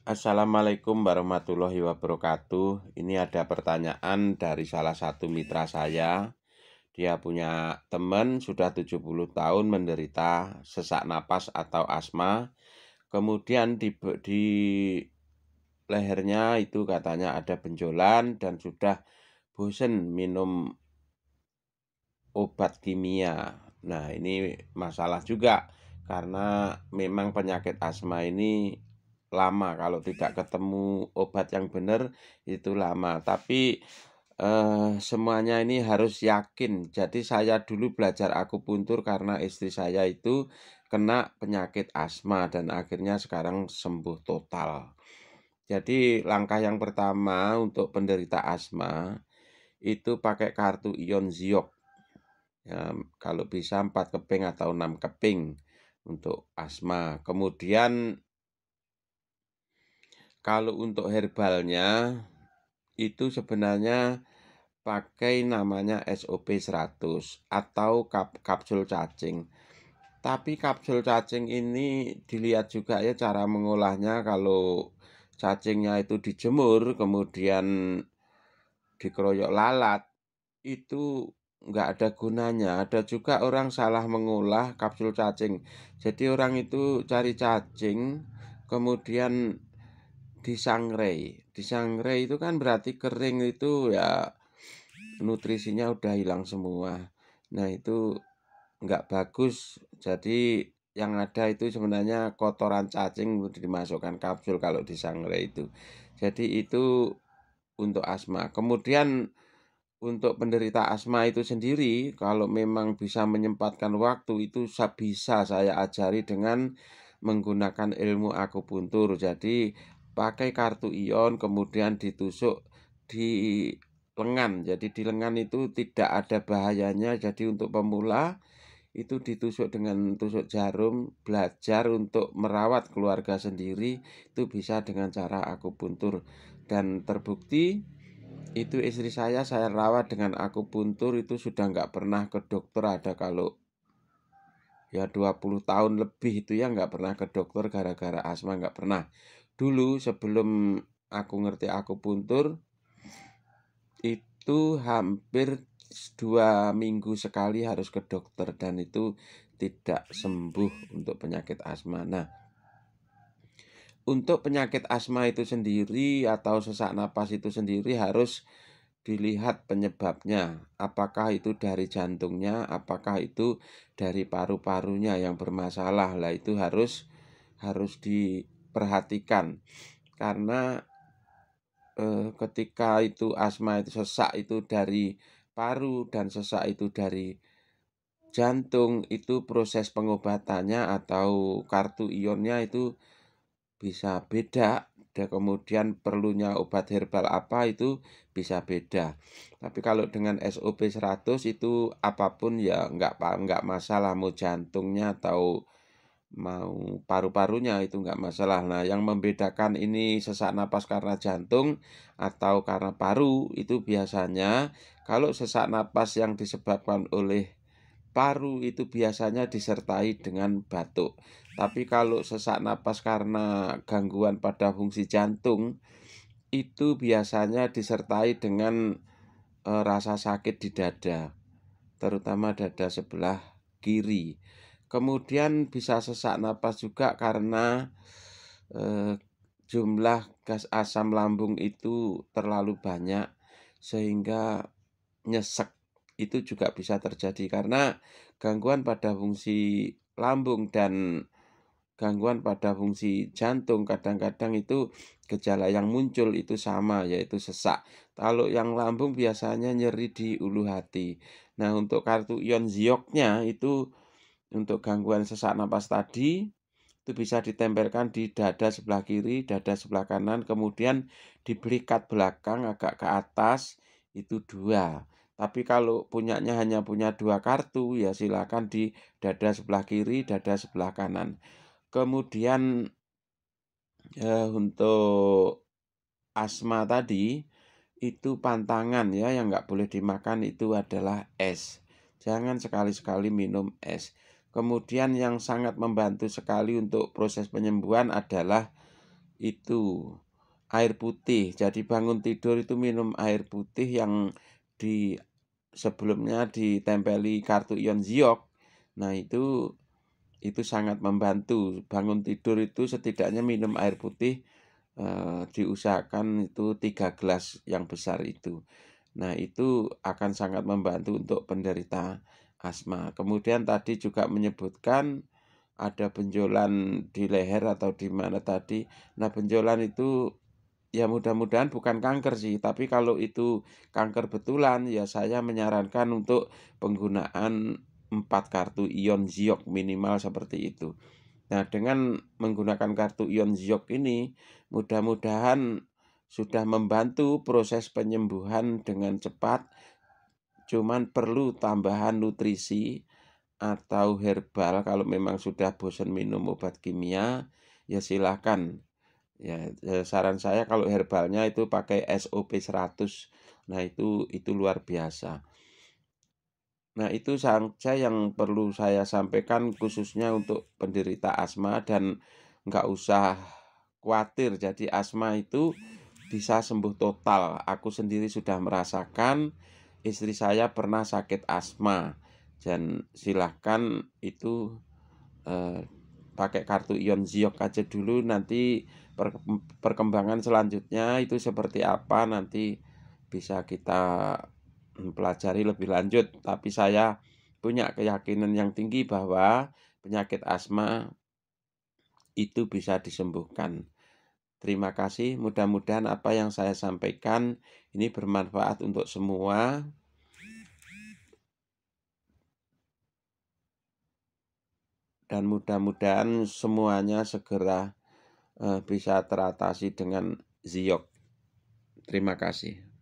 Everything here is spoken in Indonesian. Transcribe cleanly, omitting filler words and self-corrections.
Assalamualaikum warahmatullahi wabarakatuh. Ini ada pertanyaan dari salah satu mitra saya. Dia punya teman sudah 70 tahun menderita sesak napas atau asma. Kemudian di lehernya itu katanya ada benjolan dan sudah bosen minum obat kimia. Nah, ini masalah juga karena memang penyakit asma ini lama, kalau tidak ketemu obat yang benar itu lama. Tapi semuanya ini harus yakin. Jadi saya dulu belajar akupuntur karena istri saya itu kena penyakit asma dan akhirnya sekarang sembuh total. Jadi langkah yang pertama untuk penderita asma itu pakai kartu ion Ziok. Ya, kalau bisa 4 keping atau 6 keping untuk asma. Kemudian kalau untuk herbalnya itu sebenarnya pakai namanya SOP 100 atau kapsul cacing. Tapi kapsul cacing ini dilihat juga ya cara mengolahnya. Kalau cacingnya itu dijemur kemudian dikeroyok lalat, itu nggak ada gunanya. Ada juga orang salah mengolah kapsul cacing. Jadi orang itu cari cacing kemudian disangrai. Disangrai itu kan berarti kering, itu ya nutrisinya udah hilang semua. Nah, itu nggak bagus. Jadi yang ada itu sebenarnya kotoran cacing dimasukkan kapsul kalau disangrai itu. Jadi itu untuk asma. Kemudian untuk penderita asma itu sendiri, kalau memang bisa menyempatkan waktu, itu bisa saya ajari dengan menggunakan ilmu akupuntur. Jadi pakai kartu ion kemudian ditusuk di lengan. Jadi di lengan itu tidak ada bahayanya. Jadi untuk pemula itu ditusuk dengan tusuk jarum. Belajar untuk merawat keluarga sendiri itu bisa dengan cara akupuntur. Dan terbukti itu istri saya rawat dengan akupuntur, itu sudah nggak pernah ke dokter. Ada kalau ya 20 tahun lebih itu ya nggak pernah ke dokter gara-gara asma, nggak pernah. Dulu sebelum aku ngerti akupuntur itu hampir 2 minggu sekali harus ke dokter dan itu tidak sembuh untuk penyakit asma. Nah, untuk penyakit asma itu sendiri atau sesak napas itu sendiri harus dilihat penyebabnya. Apakah itu dari jantungnya, apakah itu dari paru-parunya yang bermasalah. Lah itu harus diperhatikan. Karena ketika itu asma itu sesak itu dari paru dan sesak itu dari jantung, itu proses pengobatannya atau kartu ionnya itu bisa beda. Dan kemudian perlunya obat herbal apa itu bisa beda. Tapi kalau dengan SOP 100 itu apapun ya enggak masalah, mau jantungnya atau mau paru-parunya itu enggak masalah. Nah, yang membedakan ini sesak napas karena jantung atau karena paru itu biasanya kalau sesak napas yang disebabkan oleh paru itu biasanya disertai dengan batuk. Tapi kalau sesak napas karena gangguan pada fungsi jantung itu biasanya disertai dengan rasa sakit di dada, terutama dada sebelah kiri. Kemudian bisa sesak napas juga karena eh, jumlah gas asam lambung itu terlalu banyak sehingga nyesek. Itu juga bisa terjadi karena gangguan pada fungsi lambung dan gangguan pada fungsi jantung. Kadang-kadang itu gejala yang muncul itu sama, yaitu sesak. Kalau yang lambung biasanya nyeri di ulu hati. Nah, untuk kartu ion Zioknya itu untuk gangguan sesak napas tadi itu bisa ditempelkan di dada sebelah kiri, dada sebelah kanan, kemudian di belikat belakang agak ke atas itu 2. Tapi kalau hanya punya 2 kartu ya silakan di dada sebelah kiri, dada sebelah kanan. Kemudian untuk asma tadi itu pantangan ya, yang nggak boleh dimakan itu adalah es. Jangan sekali-sekali minum es. Kemudian yang sangat membantu sekali untuk proses penyembuhan adalah itu air putih. Jadi bangun tidur itu minum air putih yang di sebelumnya ditempeli kartu ion Ziok. Nah, itu sangat membantu. Bangun tidur itu setidaknya minum air putih, diusahakan itu 3 gelas yang besar itu. Nah, itu akan sangat membantu untuk penderita asma. Kemudian tadi juga menyebutkan ada benjolan di leher atau di mana tadi. Nah, benjolan itu ya mudah-mudahan bukan kanker sih, tapi kalau itu kanker betulan ya saya menyarankan untuk penggunaan 4 kartu ion Ziok minimal seperti itu. Nah, dengan menggunakan kartu ion Ziok ini mudah-mudahan sudah membantu proses penyembuhan dengan cepat, cuman perlu tambahan nutrisi atau herbal kalau memang sudah bosan minum obat kimia, ya silakan. Ya, saran saya kalau herbalnya itu pakai SOP 100. Nah, itu luar biasa. Nah, itu saja yang perlu saya sampaikan khususnya untuk penderita asma dan nggak usah khawatir. Jadi asma itu bisa sembuh total. Aku sendiri sudah merasakan, istri saya pernah sakit asma. Dan silahkan itu eh, pakai kartu ion Ziok aja dulu, nanti perkembangan selanjutnya itu seperti apa nanti bisa kita pelajari lebih lanjut. Tapi saya punya keyakinan yang tinggi bahwa penyakit asma itu bisa disembuhkan. Terima kasih, mudah-mudahan apa yang saya sampaikan ini bermanfaat untuk semua dan mudah-mudahan semuanya segera bisa teratasi dengan Ziok. Terima kasih.